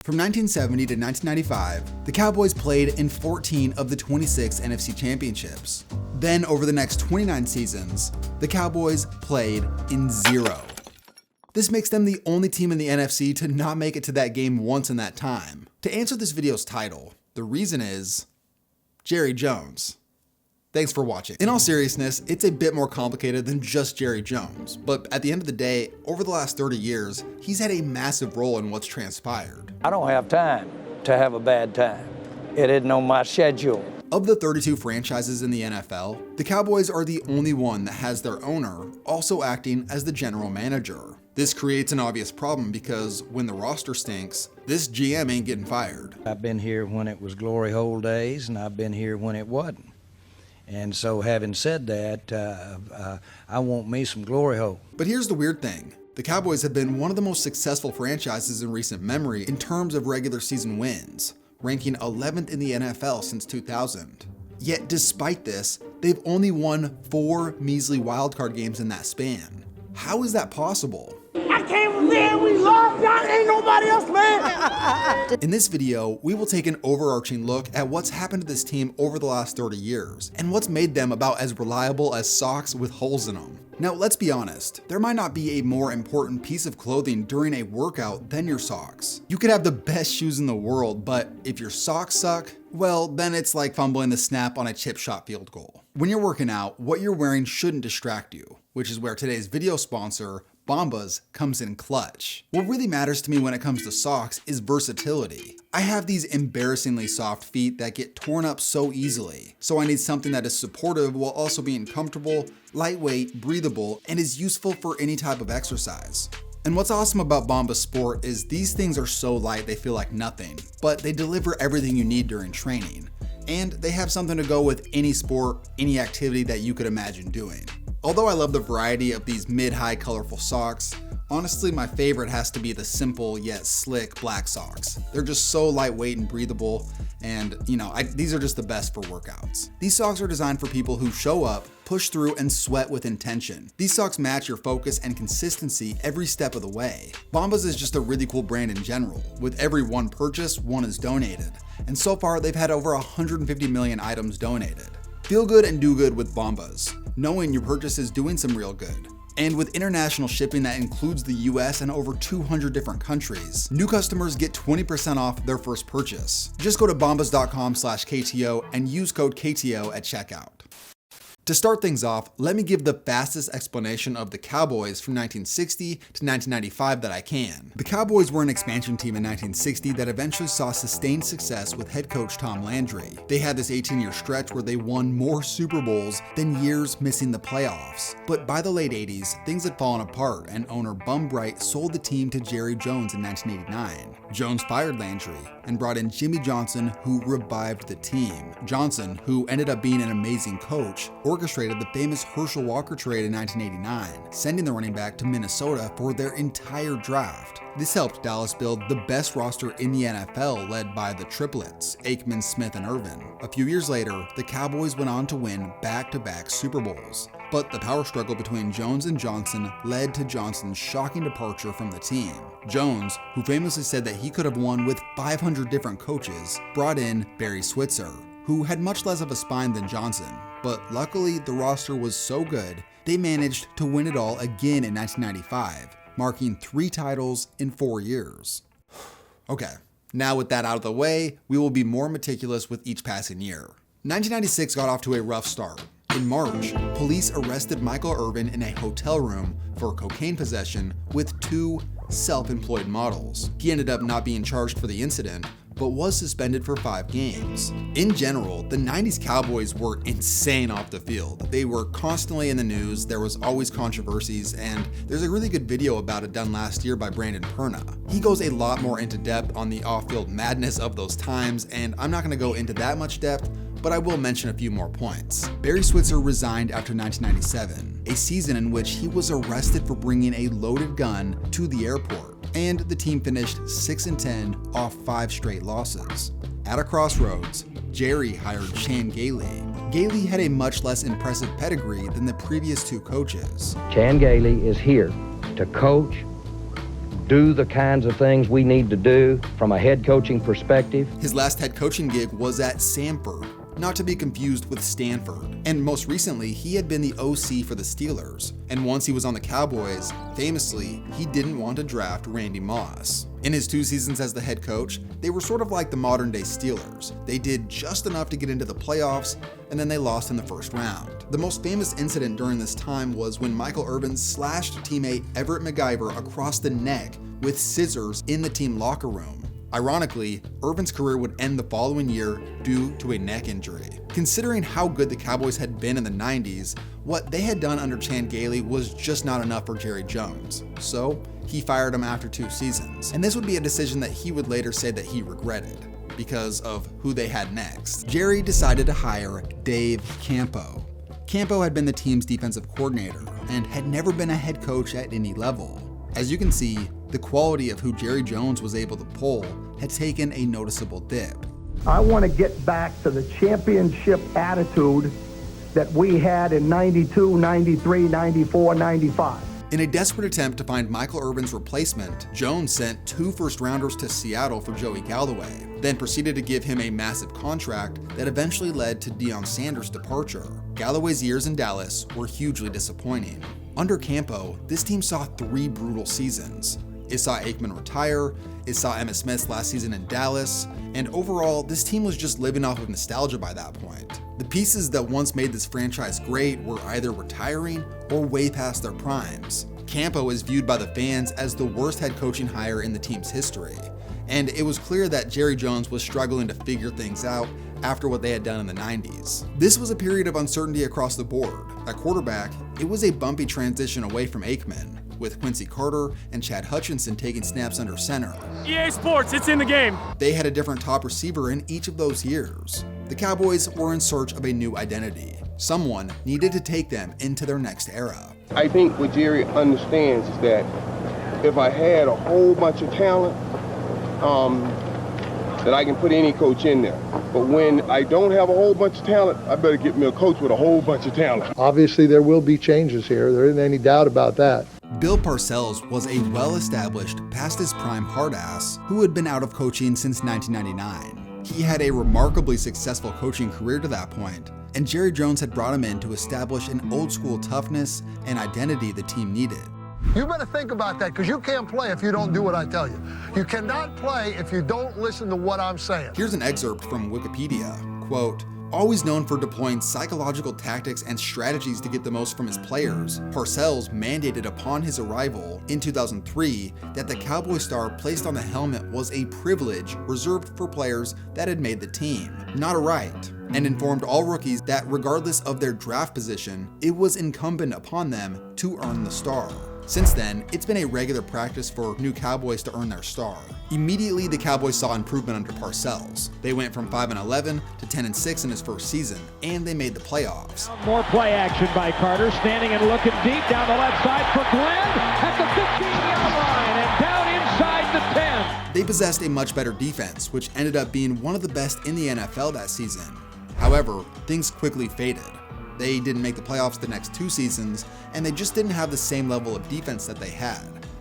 From 1970 to 1995, the Cowboys played in 14 of the 26 NFC championships. Then over the next 29 seasons, the Cowboys played in 0. This makes them the only team in the NFC to not make it to that game once in that time. To answer this video's title, the reason is Jerry Jones. Thanks for watching. In all seriousness, it's a bit more complicated than just Jerry Jones, but at the end of the day, over the last 30 years, he's had a massive role in what's transpired. I don't have time to have a bad time. It isn't on my schedule. Of the 32 franchises in the NFL, the Cowboys are the only one that has their owner also acting as the general manager. This creates an obvious problem because when the roster stinks, this GM ain't getting fired. I've been here when it was glory hole days, and I've been here when it wasn't. And so having said that, I want me some glory hole. But here's the weird thing. The Cowboys have been one of the most successful franchises in recent memory in terms of regular season wins, ranking 11th in the NFL since 2000. Yet despite this, they've only won 4 measly wildcard games in that span. How is that possible? I came from there, we love y'all, ain't nobody else, man. In this video, we will take an overarching look at what's happened to this team over the last 30 years, and what's made them about as reliable as socks with holes in them. Now, let's be honest, there might not be a more important piece of clothing during a workout than your socks. You could have the best shoes in the world, but if your socks suck, well, then it's like fumbling the snap on a chip shot field goal. When you're working out, what you're wearing shouldn't distract you, which is where today's video sponsor, Bombas, comes in clutch. What really matters to me when it comes to socks is versatility. I have these embarrassingly soft feet that get torn up so easily, so I need something that is supportive while also being comfortable, lightweight, breathable, and is useful for any type of exercise. And what's awesome about Bombas Sport is these things are so light they feel like nothing, but they deliver everything you need during training. And they have something to go with any sport, any activity that you could imagine doing. Although I love the variety of these mid-high colorful socks, honestly my favorite has to be the simple yet slick black socks. They're just so lightweight and breathable, and these are just the best for workouts. These socks are designed for people who show up, push through, and sweat with intention. These socks match your focus and consistency every step of the way. Bombas is just a really cool brand in general. With every one purchase, one is donated. And so far, they've had over 150 million items donated. Feel good and do good with Bombas, knowing your purchase is doing some real good. And with international shipping that includes the US and over 200 different countries, new customers get 20% off their first purchase. Just go to bombas.com/KTO and use code KTO at checkout. To start things off, let me give the fastest explanation of the Cowboys from 1960 to 1995 that I can. The Cowboys were an expansion team in 1960 that eventually saw sustained success with head coach Tom Landry. They had this 18-year stretch where they won more Super Bowls than years missing the playoffs. But by the late 80s, things had fallen apart and owner Bum Bright sold the team to Jerry Jones in 1989. Jones fired Landry and brought in Jimmy Johnson, who revived the team. Johnson, who ended up being an amazing coach, orchestrated the famous Herschel Walker trade in 1989, sending the running back to Minnesota for their entire draft. This helped Dallas build the best roster in the NFL, led by the triplets, Aikman, Smith, and Irvin. A few years later, the Cowboys went on to win back-to-back Super Bowls. But the power struggle between Jones and Johnson led to Johnson's shocking departure from the team. Jones, who famously said that he could have won with 500 different coaches, brought in Barry Switzer, who had much less of a spine than Johnson. But luckily, the roster was so good, they managed to win it all again in 1995, marking 3 titles in 4 years. Okay, now with that out of the way, we will be more meticulous with each passing year. 1996 got off to a rough start. In March, police arrested Michael Irvin in a hotel room for cocaine possession with 2 self-employed models. He ended up not being charged for the incident, but was suspended for 5 games. In general, the 90s Cowboys were insane off the field. They were constantly in the news, there was always controversies, and there's a really good video about it done last year by Brandon Perna. He goes a lot more into depth on the off-field madness of those times, and I'm not gonna go into that much depth, but I will mention a few more points. Barry Switzer resigned after 1997, a season in which he was arrested for bringing a loaded gun to the airport, and the team finished 6-10 off 5 straight losses. At a crossroads, Jerry hired Chan Gailey. Gailey had a much less impressive pedigree than the previous 2 coaches. Chan Gailey is here to coach do the kinds of things we need to do from a head coaching perspective. His last head coaching gig was at Samford, not to be confused with Stanford. And most recently, he had been the OC for the Steelers. And once he was on the Cowboys, famously, he didn't want to draft Randy Moss. In his 2 seasons as the head coach, they were sort of like the modern day Steelers. They did just enough to get into the playoffs, and then they lost in the first round. The most famous incident during this time was when Michael Irvin slashed teammate Everett McIver across the neck with scissors in the team locker room. Ironically, Irvin's career would end the following year due to a neck injury. Considering how good the Cowboys had been in the 90s, what they had done under Chan Gailey was just not enough for Jerry Jones. So, he fired him after 2 seasons. And this would be a decision that he would later say that he regretted, because of who they had next. Jerry decided to hire Dave Campo. Campo had been the team's defensive coordinator and had never been a head coach at any level. As you can see, the quality of who Jerry Jones was able to pull had taken a noticeable dip. I want to get back to the championship attitude that we had in 92, 93, 94, 95. In a desperate attempt to find Michael Irvin's replacement, Jones sent 2 first-rounders to Seattle for Joey Galloway, then proceeded to give him a massive contract that eventually led to Deion Sanders' departure. Galloway's years in Dallas were hugely disappointing. Under Campo, this team saw 3 brutal seasons. It saw Aikman retire, it saw Emmitt Smith's last season in Dallas, and overall, this team was just living off of nostalgia by that point. The pieces that once made this franchise great were either retiring or way past their primes. Campo is viewed by the fans as the worst head coaching hire in the team's history, and it was clear that Jerry Jones was struggling to figure things out after what they had done in the 90s. This was a period of uncertainty across the board. At quarterback, it was a bumpy transition away from Aikman, with Quincy Carter and Chad Hutchinson taking snaps under center. EA Sports, it's in the game. They had a different top receiver in each of those years. The Cowboys were in search of a new identity. Someone needed to take them into their next era. I think what Jerry understands is that if I had a whole bunch of talent, that I can put any coach in there. But when I don't have a whole bunch of talent, I better get me a coach with a whole bunch of talent. Obviously, there will be changes here. There isn't any doubt about that. Bill Parcells was a well-established, past his prime hard ass who had been out of coaching since 1999. He had a remarkably successful coaching career to that point, and Jerry Jones had brought him in to establish an old-school toughness and identity the team needed. You better think about that, because you can't play if you don't do what I tell you. You cannot play if you don't listen to what I'm saying. Here's an excerpt from Wikipedia. Quote, always known for deploying psychological tactics and strategies to get the most from his players, Parcells mandated upon his arrival in 2003 that the Cowboy star placed on the helmet was a privilege reserved for players that had made the team, not a right, and informed all rookies that regardless of their draft position, it was incumbent upon them to earn the star. Since then, it's been a regular practice for new Cowboys to earn their star. Immediately, the Cowboys saw improvement under Parcells. They went from 5-11 to 10-6 in his first season, and they made the playoffs. More play action by Carter, standing and looking deep down the left side for Glenn at the 15-yard line and down inside the 10. They possessed a much better defense, which ended up being one of the best in the NFL that season. However, things quickly faded. They didn't make the playoffs the next 2 seasons, and they just didn't have the same level of defense that they had.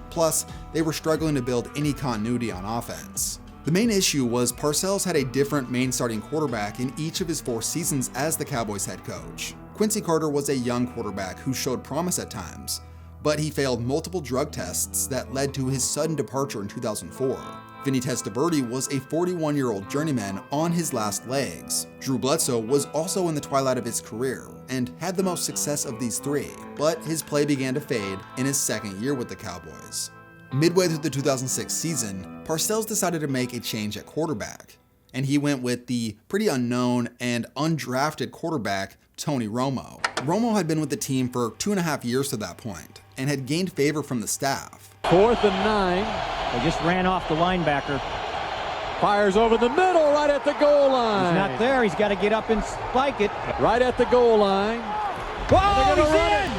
Plus, they were struggling to build any continuity on offense. The main issue was Parcells had a different main starting quarterback in each of his 4 seasons as the Cowboys head coach. Quincy Carter was a young quarterback who showed promise at times, but he failed multiple drug tests that led to his sudden departure in 2004. Vinny Testaverde was a 41-year-old journeyman on his last legs. Drew Bledsoe was also in the twilight of his career and had the most success of these 3, but his play began to fade in his second year with the Cowboys. Midway through the 2006 season, Parcells decided to make a change at quarterback, and he went with the pretty unknown and undrafted quarterback Tony Romo. Romo had been with the team for 2.5 years to that point and had gained favor from the staff. 4th and 9. They just ran off the linebacker. Fires over the middle, right at the goal line. He's not there. He's got to get up and spike it. Right at the goal line. Whoa, he's in!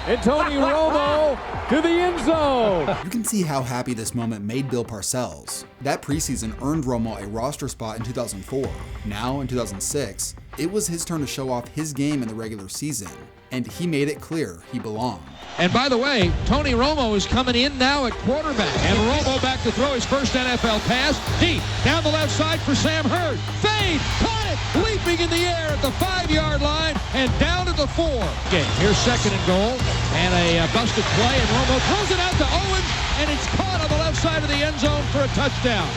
And Tony Romo to the end zone. You can see how happy this moment made Bill Parcells. That preseason earned Romo a roster spot in 2004. Now, in 2006, it was his turn to show off his game in the regular season, and he made it clear he belonged. And by the way, Tony Romo is coming in now at quarterback. And Romo back to throw his first NFL pass. Deep, down the left side for Sam Hurd. Fade, caught it, leaping in the air at the 5-yard line and down at the 4. Okay, here's second and goal. And a busted play, and Romo throws it out to Owens, and it's caught on the left side of the end zone for a touchdown.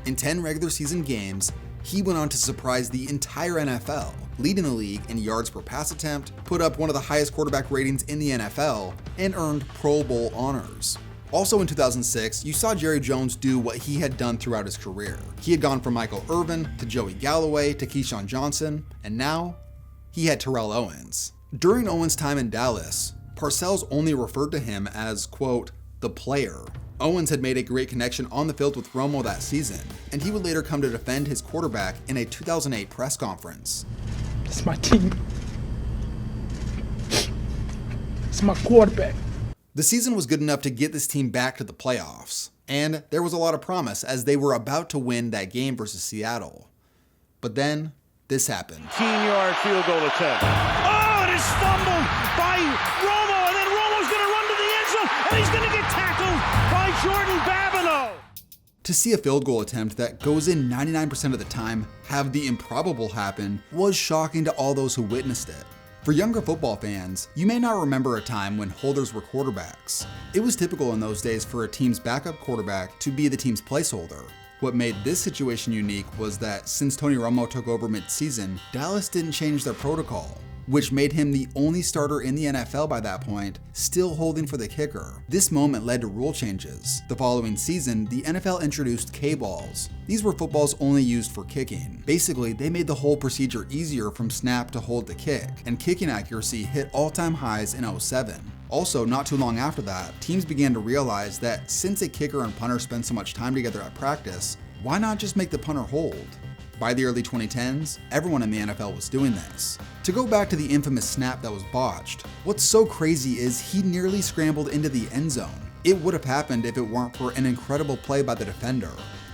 In 10 regular season games, he went on to surprise the entire NFL, leading the league in yards per pass attempt, put up one of the highest quarterback ratings in the NFL, and earned Pro Bowl honors. Also in 2006, you saw Jerry Jones do what he had done throughout his career. He had gone from Michael Irvin to Joey Galloway to Keyshawn Johnson, and now he had Terrell Owens. During Owens' time in Dallas, Parcells only referred to him as, quote, the player. Owens had made a great connection on the field with Romo that season, and he would later come to defend his quarterback in a 2008 press conference. It's my team. It's my quarterback. The season was good enough to get this team back to the playoffs, and there was a lot of promise as they were about to win that game versus Seattle. But then, this happened. 15-yard field goal attempt. Oh, it is fumbled by Romo, and then Romo's going to run to the end zone, and he's going to get tackled by Jordan Babineau. To see a field goal attempt that goes in 99% of the time have the improbable happen was shocking to all those who witnessed it. For younger football fans, you may not remember a time when holders were quarterbacks. It was typical in those days for a team's backup quarterback to be the team's placeholder. What made this situation unique was that since Tony Romo took over mid-season, Dallas didn't change their protocol, which made him the only starter in the NFL by that point, still holding for the kicker. This moment led to rule changes. The following season, the NFL introduced K-balls. These were footballs only used for kicking. Basically, they made the whole procedure easier from snap to hold the kick, and kicking accuracy hit all-time highs in 2007. Also, not too long after that, teams began to realize that since a kicker and punter spend so much time together at practice, why not just make the punter hold? By the early 2010s, everyone in the NFL was doing this. To go back to the infamous snap that was botched, what's so crazy is he nearly scrambled into the end zone. It would have happened if it weren't for an incredible play by the defender.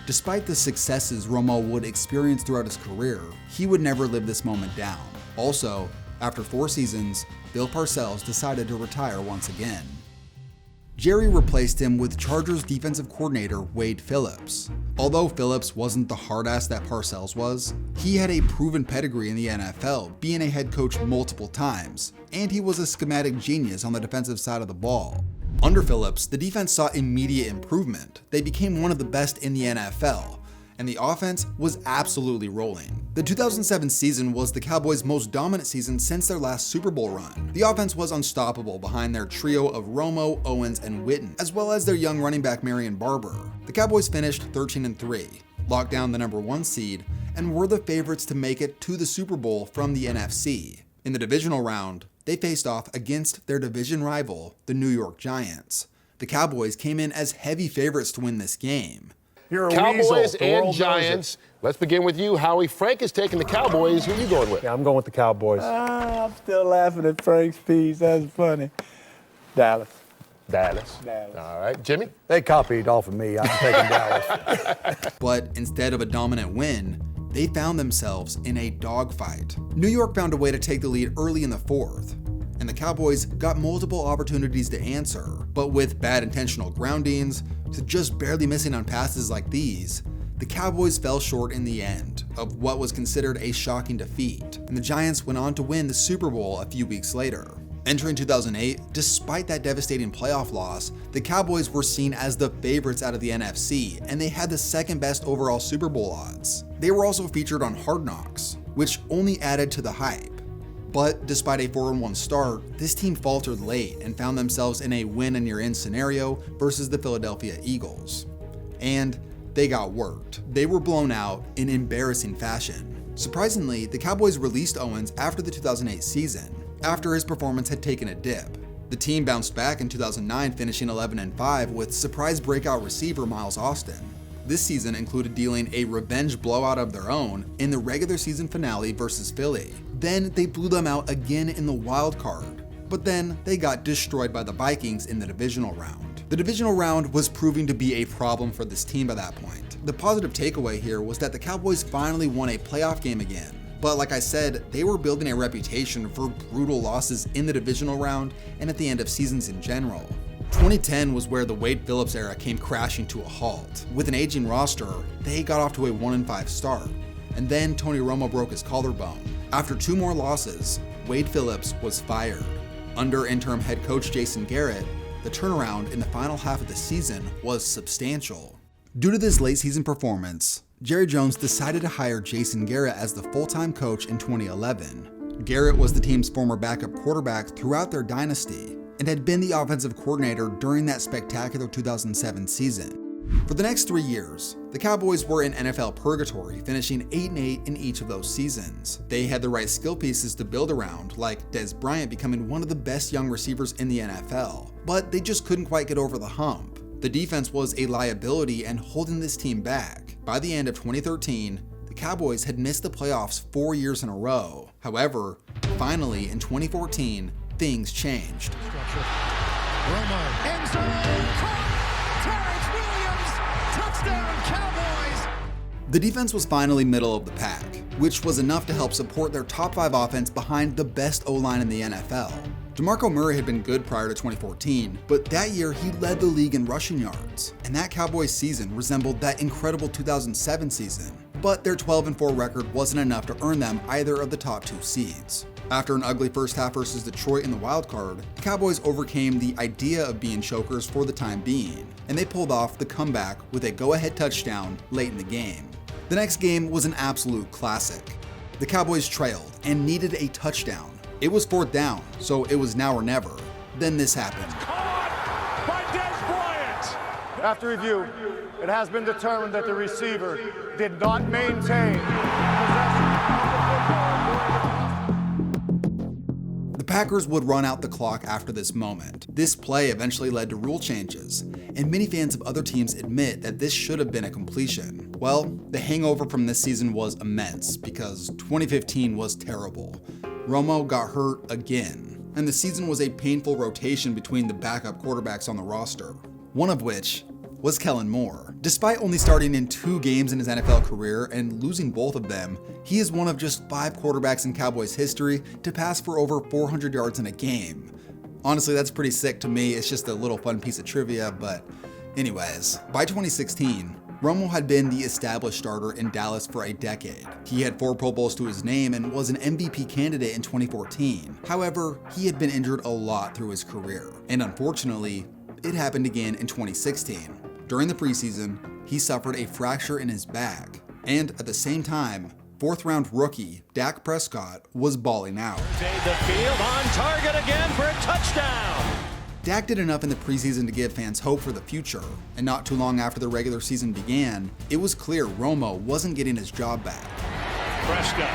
Despite the successes Romo would experience throughout his career, he would never live this moment down. Also, after 4 seasons, Bill Parcells decided to retire once again. Jerry replaced him with Chargers defensive coordinator Wade Phillips. Although Phillips wasn't the hard ass that Parcells was, he had a proven pedigree in the NFL, being a head coach multiple times, and he was a schematic genius on the defensive side of the ball. Under Phillips, the defense saw immediate improvement. They became one of the best in the NFL, and the offense was absolutely rolling. The 2007 season was the Cowboys' most dominant season since their last Super Bowl run. The offense was unstoppable behind their trio of Romo, Owens, and Witten, as well as their young running back Marion Barber. The Cowboys finished 13-3, locked down the number 1 seed, and were the favorites to make it to the Super Bowl from the NFC. In the divisional round, they faced off against their division rival, the New York Giants. The Cowboys came in as heavy favorites to win this game. You're a Cowboys weasel. The and world Giants. Let's begin with you, Howie. Frank is taking the Cowboys. Who are you going with? Yeah, I'm going with the Cowboys. I'm still laughing at Frank's piece. That's funny. Dallas. Dallas. All right. Jimmy? They copied off of me. I'm taking Dallas. But instead of a dominant win, they found themselves in a dogfight. New York found a way to take the lead early in the 4th, and the Cowboys got multiple opportunities to answer, but with bad intentional groundings to just barely missing on passes like these, the Cowboys fell short in the end of what was considered a shocking defeat, and the Giants went on to win the Super Bowl a few weeks later. Entering 2008, despite that devastating playoff loss, the Cowboys were seen as the favorites out of the NFC, and they had the 2nd best overall Super Bowl odds. They were also featured on Hard Knocks, which only added to the hype. But despite a 4-1 start, this team faltered late and found themselves in a win and you're in scenario versus the Philadelphia Eagles. And they got worked. They were blown out in embarrassing fashion. Surprisingly, the Cowboys released Owens after the 2008 season, after his performance had taken a dip. The team bounced back in 2009, finishing 11-5 with surprise breakout receiver Miles Austin. This season included dealing a revenge blowout of their own in the regular season finale versus Philly. Then they blew them out again in the wild card, but then they got destroyed by the Vikings in the divisional round. The divisional round was proving to be a problem for this team by that point. The positive takeaway here was that the Cowboys finally won a playoff game again. But like I said, they were building a reputation for brutal losses in the divisional round and at the end of seasons in general. 2010 was where the Wade Phillips era came crashing to a halt. With an aging roster, they got off to a 1-5 start. And then Tony Romo broke his collarbone. After 2 more losses, Wade Phillips was fired. Under interim head coach Jason Garrett, the turnaround in the final half of the season was substantial. Due to this late season performance, Jerry Jones decided to hire Jason Garrett as the full-time coach in 2011. Garrett was the team's former backup quarterback throughout their dynasty and had been the offensive coordinator during that spectacular 2007 season. For the next 3 years, the Cowboys were in NFL purgatory, finishing 8-8 in each of those seasons. They had the right skill pieces to build around, like Dez Bryant becoming one of the best young receivers in the NFL, but they just couldn't quite get over the hump. The defense was a liability and holding this team back. By the end of 2013, the Cowboys had missed the playoffs 4 years in a row. However, finally in 2014, things changed. Romo, end zone, caught, Terrence Williams, touchdown Cowboys! The defense was finally middle of the pack, which was enough to help support their top 5 offense behind the best O-line in the NFL. DeMarco Murray had been good prior to 2014, but that year he led the league in rushing yards, and that Cowboys season resembled that incredible 2007 season. But their 12-4 record wasn't enough to earn them either of the top 2 seeds. After an ugly first half versus Detroit in the wild card, the Cowboys overcame the idea of being chokers for the time being, and they pulled off the comeback with a go-ahead touchdown late in the game. The next game was an absolute classic. The Cowboys trailed and needed a touchdown. It was 4th down, so it was now or never. Then this happened. Caught by Dez Bryant! After review, it has been determined that the receiver did not maintain possession of the football. The Packers would run out the clock after this moment. This play eventually led to rule changes, and many fans of other teams admit that this should have been a completion. Well, the hangover from this season was immense because 2015 was terrible. Romo got hurt again, and the season was a painful rotation between the backup quarterbacks on the roster, one of which was Kellen Moore. Despite only starting in 2 games in his NFL career and losing both of them, he is one of just 5 quarterbacks in Cowboys history to pass for over 400 yards in a game. Honestly, that's pretty sick to me. It's just a little fun piece of trivia, but anyways, by 2016, Romo had been the established starter in Dallas for a decade. He had 4 Pro Bowls to his name and was an MVP candidate in 2014. However, he had been injured a lot through his career, and unfortunately, it happened again in 2016. During the preseason, he suffered a fracture in his back, and at the same time, 4th-round rookie Dak Prescott was balling out. Surveyed the field, on target again for a touchdown! Dak did enough in the preseason to give fans hope for the future, and not too long after the regular season began, it was clear Romo wasn't getting his job back. Prescott.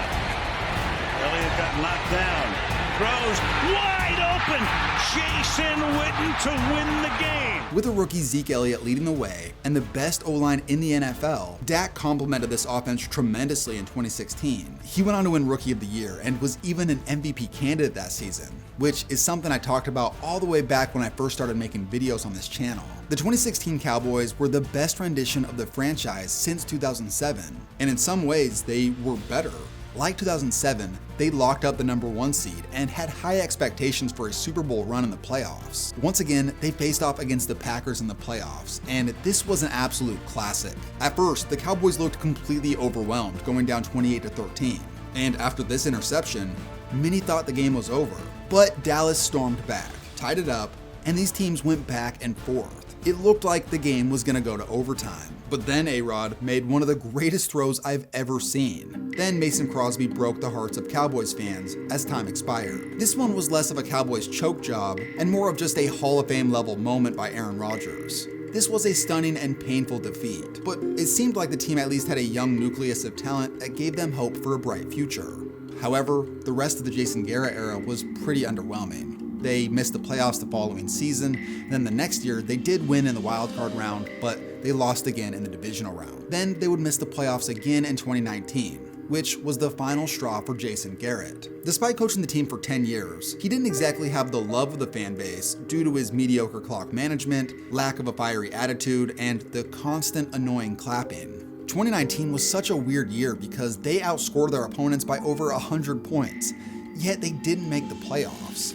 Elliott got knocked down. Throws wide open. Jason Witten to win the game. With a rookie Zeke Elliott leading the way and the best O-line in the NFL, Dak complemented this offense tremendously in 2016. He went on to win Rookie of the Year and was even an MVP candidate that season, which is something I talked about all the way back when I first started making videos on this channel. The 2016 Cowboys were the best rendition of the franchise since 2007, and in some ways they were better. Like 2007, they locked up the #1 seed and had high expectations for a Super Bowl run in the playoffs. Once again, they faced off against the Packers in the playoffs, and this was an absolute classic. At first, the Cowboys looked completely overwhelmed, going down 28-13. And after this interception, many thought the game was over. But Dallas stormed back, tied it up, and these teams went back and forth. It looked like the game was going to go to overtime. But then A-Rod made one of the greatest throws I've ever seen. Then Mason Crosby broke the hearts of Cowboys fans as time expired. This one was less of a Cowboys choke job and more of just a Hall of Fame level moment by Aaron Rodgers. This was a stunning and painful defeat, but it seemed like the team at least had a young nucleus of talent that gave them hope for a bright future. However, the rest of the Jason Garrett era was pretty underwhelming. They missed the playoffs the following season. Then the next year, they did win in the wildcard round, but they lost again in the divisional round. Then they would miss the playoffs again in 2019, which was the final straw for Jason Garrett. Despite coaching the team for 10 years, he didn't exactly have the love of the fan base due to his mediocre clock management, lack of a fiery attitude, and the constant annoying clapping. 2019 was such a weird year because they outscored their opponents by over 100 points, yet they didn't make the playoffs.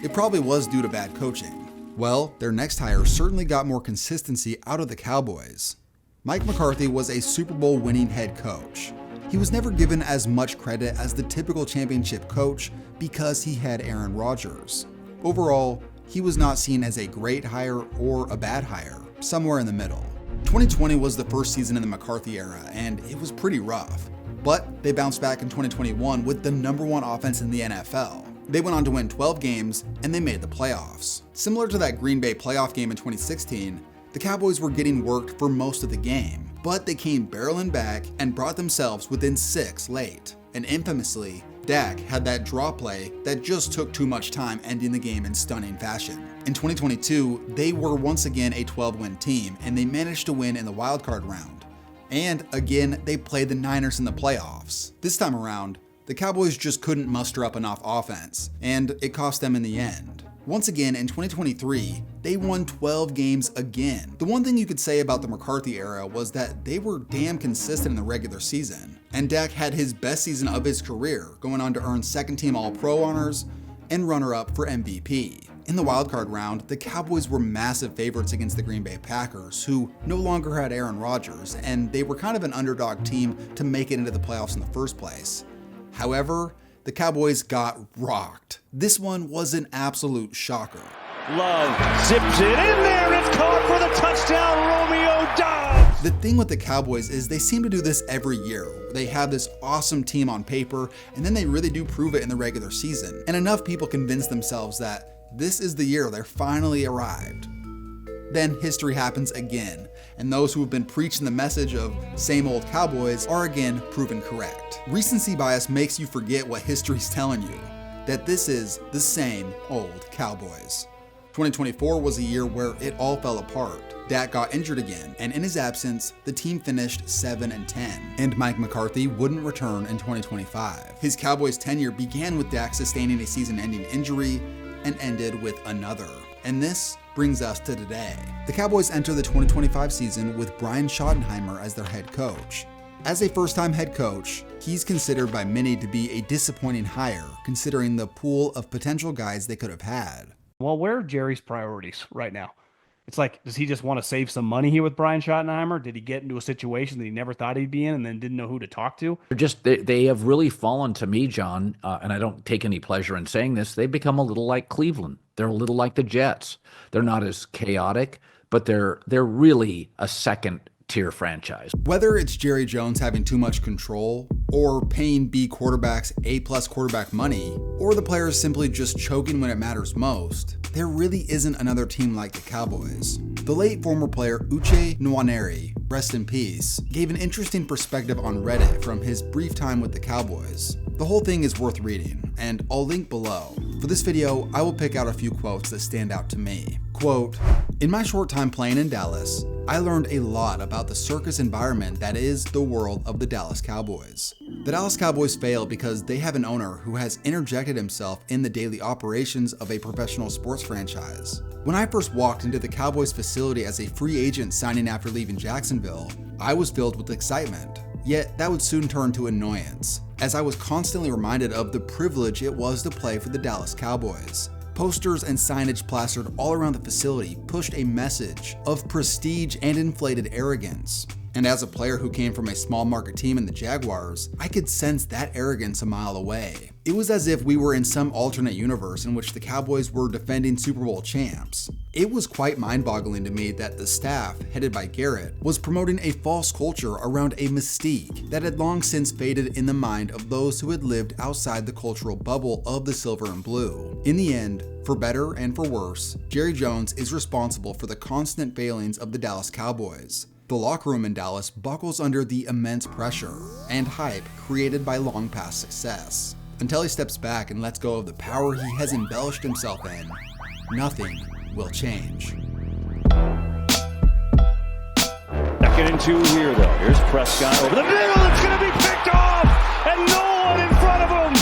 It probably was due to bad coaching. Well, their next hire certainly got more consistency out of the Cowboys. Mike McCarthy was a Super Bowl winning head coach. He was never given as much credit as the typical championship coach because he had Aaron Rodgers. Overall, he was not seen as a great hire or a bad hire, somewhere in the middle. 2020 was the first season in the McCarthy era, and it was pretty rough. But they bounced back in 2021 with the #1 offense in the NFL. They went on to win 12 games, and they made the playoffs. Similar to that Green Bay playoff game in 2016, the Cowboys were getting worked for most of the game, but they came barreling back and brought themselves within 6 late. And infamously, Dak had that draw play that just took too much time, ending the game in stunning fashion. In 2022, they were once again a 12-win team, and they managed to win in the wildcard round. And again, they played the Niners in the playoffs. This time around, the Cowboys just couldn't muster up enough offense, and it cost them in the end. Once again, in 2023, they won 12 games again. The one thing you could say about the McCarthy era was that they were damn consistent in the regular season, and Dak had his best season of his career, going on to earn second-team All-Pro honors and runner-up for MVP. In the wildcard round, the Cowboys were massive favorites against the Green Bay Packers, who no longer had Aaron Rodgers, and they were kind of an underdog team to make it into the playoffs in the first place. However, the Cowboys got rocked. This one was an absolute shocker. Love zips it in there. It's caught for the touchdown, Romeo Doubs. The thing with the Cowboys is they seem to do this every year. They have this awesome team on paper, and then they really do prove it in the regular season. And enough people convince themselves that this is the year they're finally arrived. Then history happens again, and those who have been preaching the message of same old Cowboys are again proven correct. Recency bias makes you forget what history's telling you, that this is the same old Cowboys. 2024 was a year where it all fell apart. Dak got injured again, and in his absence, the team finished 7-10, and Mike McCarthy wouldn't return in 2025. His Cowboys tenure began with Dak sustaining a season-ending injury and ended with another. And this brings us to today. The Cowboys enter the 2025 season with Brian Schottenheimer as their head coach. As a first-time head coach, he's considered by many to be a disappointing hire, considering the pool of potential guys they could have had. Well, where are Jerry's priorities right now? It's like, does he just want to save some money here with Brian Schottenheimer? Did he get into a situation that he never thought he'd be in and then didn't know who to talk to? They have really fallen to me, John, and I don't take any pleasure in saying this. They've become a little like Cleveland. They're a little like the Jets. They're not as chaotic, but they're really a second-tier franchise. Whether it's Jerry Jones having too much control, or paying B quarterbacks A+ quarterback money, or the players simply just choking when it matters most, there really isn't another team like the Cowboys. The late former player Uche Nwaneri, rest in peace, gave an interesting perspective on Reddit from his brief time with the Cowboys. The whole thing is worth reading, and I'll link below. For this video, I will pick out a few quotes that stand out to me. Quote, "In my short time playing in Dallas, I learned a lot about the circus environment that is the world of the Dallas Cowboys. The Dallas Cowboys fail because they have an owner who has interjected himself in the daily operations of a professional sports franchise. When I first walked into the Cowboys facility as a free agent signing after leaving Jacksonville, I was filled with excitement. Yet that would soon turn to annoyance, as I was constantly reminded of the privilege it was to play for the Dallas Cowboys. Posters and signage plastered all around the facility pushed a message of prestige and inflated arrogance. And as a player who came from a small market team in the Jaguars, I could sense that arrogance a mile away. It was as if we were in some alternate universe in which the Cowboys were defending Super Bowl champs. It was quite mind-boggling to me that the staff, headed by Garrett, was promoting a false culture around a mystique that had long since faded in the mind of those who had lived outside the cultural bubble of the silver and blue. In the end, for better and for worse, Jerry Jones is responsible for the constant failings of the Dallas Cowboys. The locker room in Dallas buckles under the immense pressure and hype created by long past success. Until he steps back and lets go of the power he has embellished himself in, nothing will change. Second and 2 here, though. Here's Prescott over the middle. It's going to be picked off, and no one in front of him.